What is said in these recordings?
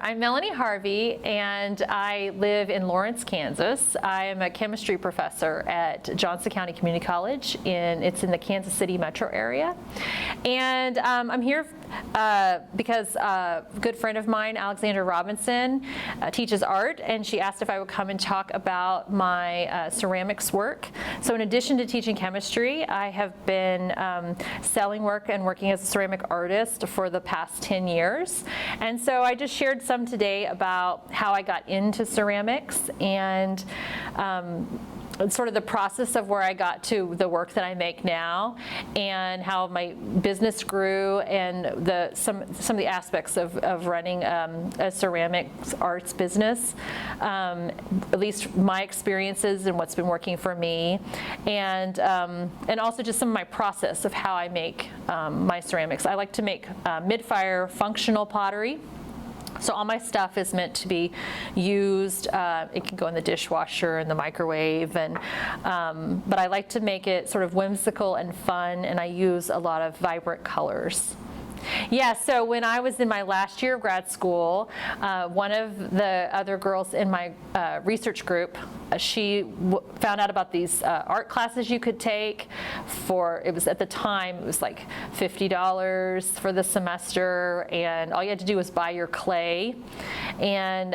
I'm Melanie Harvey, and I live in Lawrence, Kansas. I am a chemistry professor at Johnson County Community College. It's in the Kansas City metro area. And I'm here because a good friend of mine, Alexandra Robinson, teaches art, and she asked if I would come and talk about my ceramics work. So in addition to teaching chemistry, I have been selling work and working as a ceramic artist for the past 10 years. And so I just shared some today about how I got into ceramics and sort of the process of where I got to the work that I make now, and how my business grew, and some of the aspects of running a ceramics arts business, at least my experiences and what's been working for me, and also just some of my process of how I make my ceramics. I like to make mid-fire functional pottery. So all my stuff is meant to be used. It can go in the dishwasher and the microwave, but I like to make it sort of whimsical and fun, and I use a lot of vibrant colors. Yeah, so when I was in my last year of grad school, one of the other girls in my research group, she found out about these art classes you could take it was at the time, it was like $50 for the semester, and all you had to do was buy your clay. And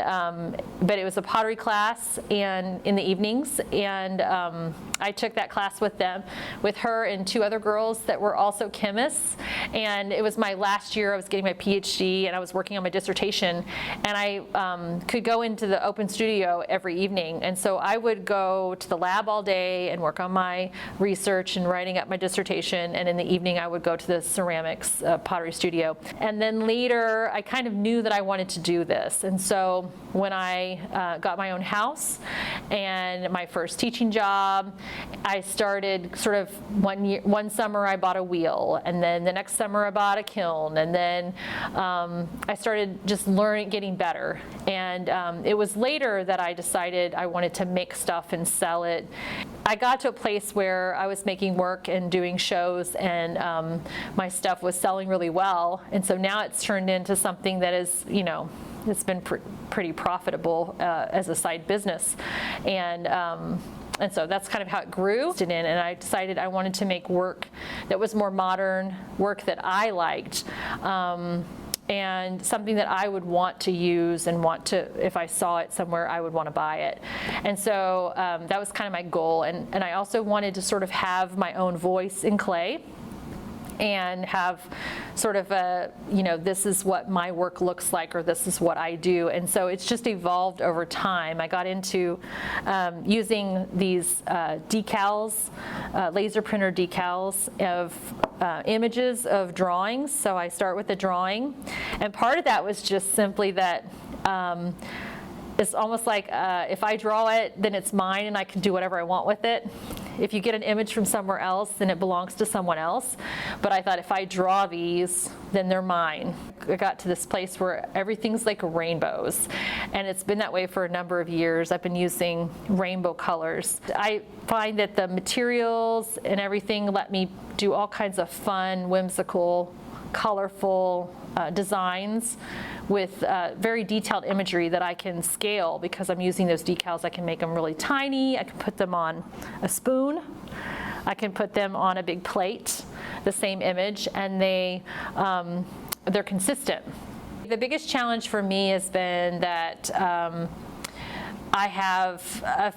but it was a pottery class and in the evenings, and I took that class with her and two other girls that were also chemists, and it was my last year. I was getting my PhD and I was working on my dissertation, and I could go into the open studio every evening, and so I would go to the lab all day and work on my research and writing up my dissertation, and in the evening I would go to the ceramics pottery studio. And then later I kind of knew that I wanted to do this, and so when I got my own house and my first teaching job, I started sort of one summer I bought a wheel, and then the next summer I bought a kiln, and then I started just getting better. And it was later that I decided I wanted to make stuff and sell it. I got to a place where I was making work and doing shows, and my stuff was selling really well. And so now it's turned into something that is, it's been pretty profitable as a side business. And so that's kind of how it grew. And I decided I wanted to make work that was more modern, work that I liked, and something that I would want to use and if I saw it somewhere, I would want to buy it. And so that was kind of my goal. And I also wanted to sort of have my own voice in clay, and have sort of this is what my work looks like, or this is what I do. And so it's just evolved over time. I got into using these decals, laser printer decals of images of drawings. So I start with the drawing, and part of that was just simply that it's almost like if I draw it, then it's mine and I can do whatever I want with it. If you get an image from somewhere else, then it belongs to someone else. But I thought if I draw these, then they're mine. I got to this place where everything's like rainbows, and it's been that way for a number of years. I've been using rainbow colors. I find that the materials and everything let me do all kinds of fun, whimsical, colorful designs with very detailed imagery that I can scale because I'm using those decals. I can make them really tiny. I can put them on a spoon. I can put them on a big plate, the same image, and they're consistent. The biggest challenge for me has been that I have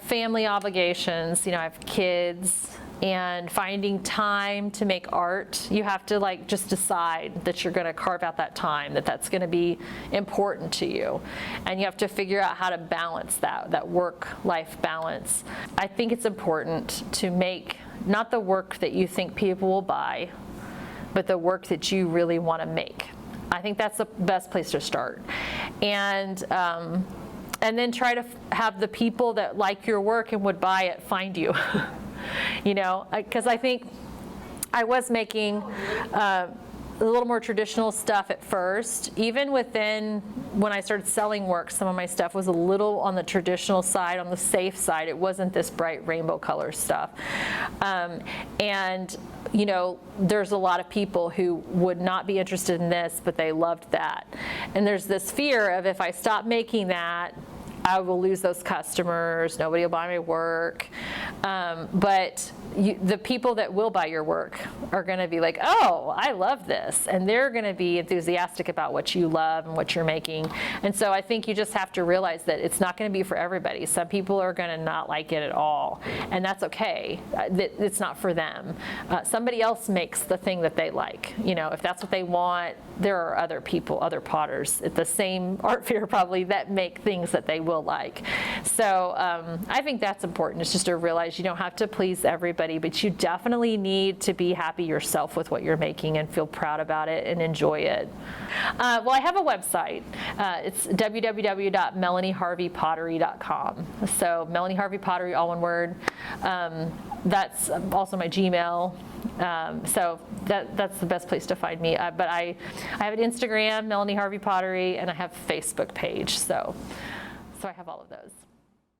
family obligations. I have kids, and finding time to make art, you have to just decide that you're going to carve out that time, that's going to be important to you, and you have to figure out how to balance that work-life balance. I think it's important to make not the work that you think people will buy, but the work that you really want to make. I think that's the best place to start, and then try to have the people that like your work and would buy it find you. Because I think I was making a little more traditional stuff at first. Even within, when I started selling work, some of my stuff was a little on the traditional side, on the safe side. It wasn't this bright rainbow color stuff. And you know, there's a lot of people who would not be interested in this, but they loved that. And there's this fear of, if I stop making that, I will lose those customers, nobody will buy my work. But the people that will buy your work are going to be like, oh, I love this. And they're going to be enthusiastic about what you love and what you're making. And so I think you just have to realize that it's not going to be for everybody. Some people are going to not like it at all. And that's okay. It's not for them. Somebody else makes the thing that they like. You know, if that's what they want, there are other people, other potters at the same art fair probably, that make things that they will like. So I think that's important. It's just to realize you don't have to please everybody, but you definitely need to be happy yourself with what you're making and feel proud about it and enjoy it. Well, I have a website. It's www.melanieharveypottery.com. So Melanie Harvey Pottery, all one word. That's also my Gmail. So that's the best place to find me. But I have an Instagram, Melanie Harvey Pottery, and I have a Facebook page. So I have all of those.